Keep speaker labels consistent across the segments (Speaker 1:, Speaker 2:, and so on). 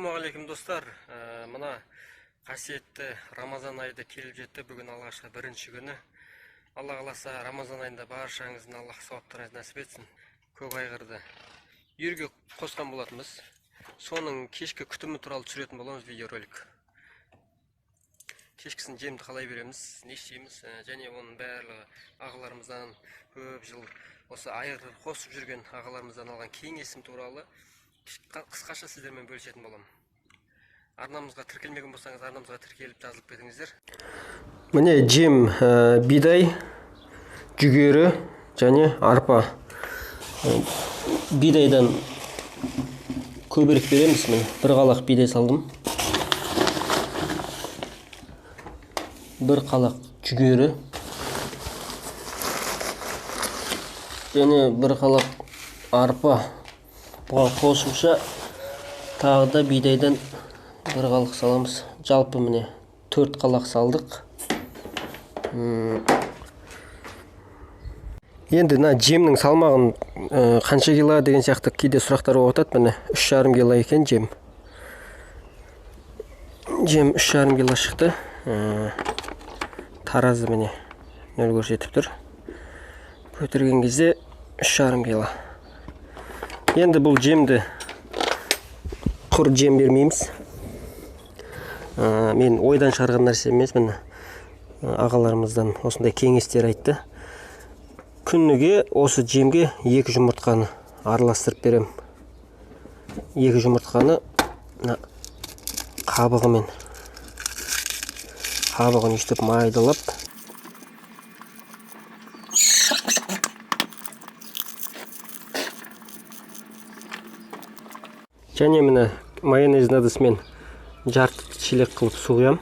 Speaker 1: Ассалаумағалейкум достар. Мына қасиетті Рамазан айы келіп жетті. Бүгін алғашқы бірінші күні. Алла қаласа Рамазан айында баршаңыздың Аллах сауаптарын нәсіп етсін. Көк айғырды үйірге қосқан болатынбыз. Соның кешкі күтімі туралы түсіретін боламыз видеоролик. Кешкісін жемді қалай береміз, не істейміз, және оның барлығы ағаларымыздан көп жыл осы айғыр қосып жүрген ағаларымыздан алған кеңесім туралы қысқаша сіздермен бөлісетін боламын. Арнамызға тіркелмеген болсаңыз, арнамызға тіркеліп жазылып кетіңіздер. Міне жем бидай, жүгері және арпа. Бидайдан көбірек береміз. Міне бір қалақ бидай салдым. Бір қалақ жүгері. Және бір қалақ арпа. Бұған қосымша тағы да бидайдан бір қалақ саламыз. Жалпы міне 4 қалақ салдық. Енді жемнің салмағын қанша кило деген сияқты кейде сұрақтар болып жатады. Міне 3,5 кило екен жем. Жем 3,5 кило шықты. Таразы міне нөл көрсетіп тұр. Көтерген кезде 3,5 кило. Енді бұл жемді құр жем бермейміз. Мен ойдан шығарған нәрсе емес, міне ағаларымыздан осындай кеңестер айтты. Күніге осы жемге 2 жұмыртқаны араластырып берем. 2 жұмыртқаны қабығын үстіп майдалап, және міне майонездің ыдысымен жарты шелек қылып су құям.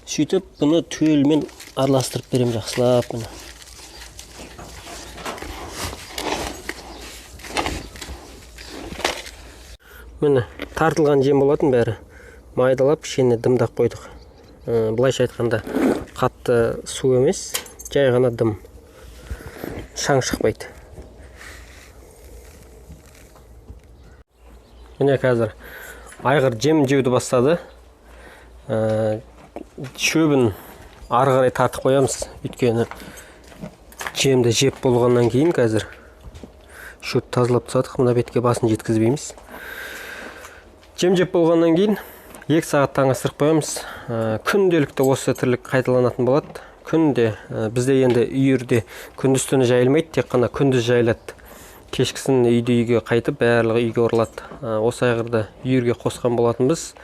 Speaker 1: Сөйтіп бұны түелмен араластырып берем жақсылап. Міне тартылған жем болатын бәрі. Майдалап, ішіне дымдап қойдық. Былайша айтқанда қатты су емес, жай ғана дым. Шаң шықпайды. Міне қазір айғыр жем жеуді бастады. Шөбін ары қарай тартып қоямыз. Өйткені жемді жеп болғаннан кейін қазір шөп тазалап тастадық. Мына бетке басын жеткізбейміз. Жем жеп болғаннан кейін 2 сағат таңастырып қоямыз. Күнделікті осы тірлік қайталанатын болады. Күнде бізде енді үйірде күндіз-түні жайылмайды, тек қана күндіз жайылады. Кешкісін үйге қайтып, барлығы үйге оралады. Осы айғырды үйірге қосқан болатынбыз.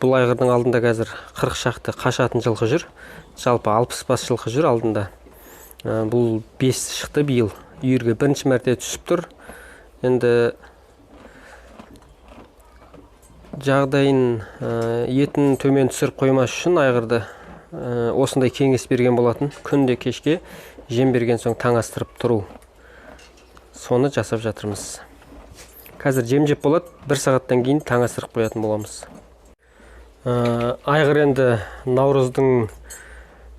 Speaker 1: Бұл айғырдың алдында қазір 40 шақты қашатын жылқы жүр. Жалпы 60 бас жылқы жүр алдында. Бұл 5 шықты биыл. Үйірге бірінші мәрте түсіп тұр. Енді жағдайын етін төмен түсіріп қоймас үшін айғырды осындай кеңес берген болатын. Күнде кешке жем берген соң таңастырып тұру. Соны жасап жатырмыз. Қазір жем жеп болады, 1 сағаттан кейін таңастырып қоятын боламыз. Айғыр енді наурыздың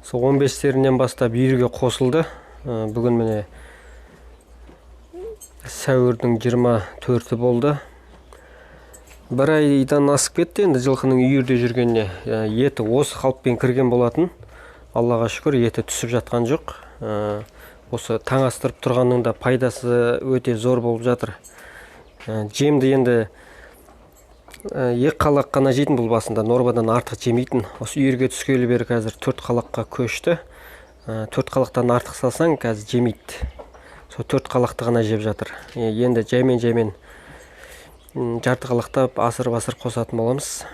Speaker 1: 15-терінен бастап үйірге қосылды. Бүгін міне сәуірдің 24-і болды. 1 айдан асып кетті енді жылқының үйірде жүргеніне. Еті осы қалыппен кірген болатын. Аллаға шүкір, еті түсіп жатқан жоқ. Осы таңастырып тұрғанның да пайдасы өте зор болып жатыр. Жемді енді 2 қалақ қана жейтін бұл басында, нормадан артық жемейтін. Осы үйірге түскелі бері қазір 4 қалаққа көшті. 4 қалақтан артық салсаң қазір жемейді. Сол 4 қалақты ғана жеп жатыр. Енді жаймен жарты қалақтап асыр-басыр қосатын боламыз.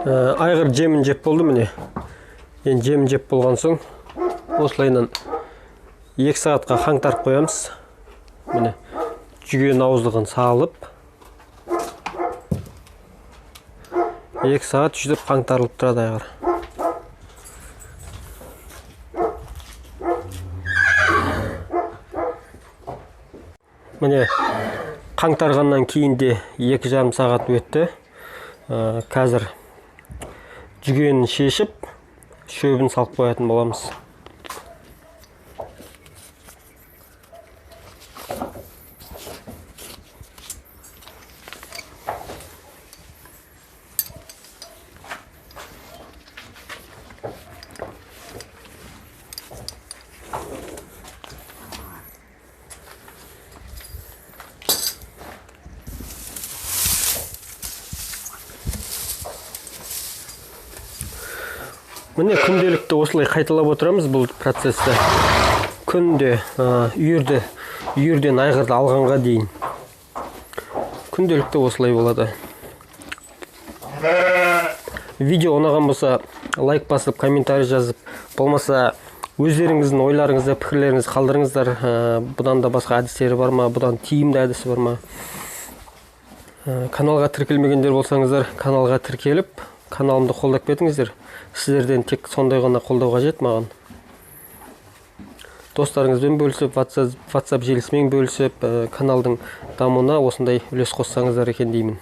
Speaker 1: Айғыр жемін жеп болды міне. Енді жемін жеп болған соң осылайынан 2 сағатқа қаңтарып қоямыз. Міне жүген ауыздығын салып 2 сағат жүдіп қаңтарылып тұрады айғыр. Міне қаңтарғаннан кейін де 2,5 сағат өтті. Қазір жүгенін шешіп, шөбін салып қоятын боламыз. Міне күнделікті осылай қайталап отырамыз бұл процессті. Күнде үйірден айғырды алғанға дейін. Күнделікті осылай болады. Видео ұнаған болса, лайк басып, комментарий жазып, болмаса өздеріңіздің ойларыңызды, пікірлеріңізді қалдырыңыздар. Бұдан да басқа әдістері бар ма, бұдан тиімді әдісі бар ма? Каналға тіркелмегендер болсаңыздар, каналға тіркеліп, каналымды қолдап кетіңіздер. Сіздерден тек сондай ғана қолдау қажет маған. Достарыңызбен бөлісіп, WhatsApp желісімен бөлісіп, каналдың дамуына осындай үлес қоссаңыздар екен деймін.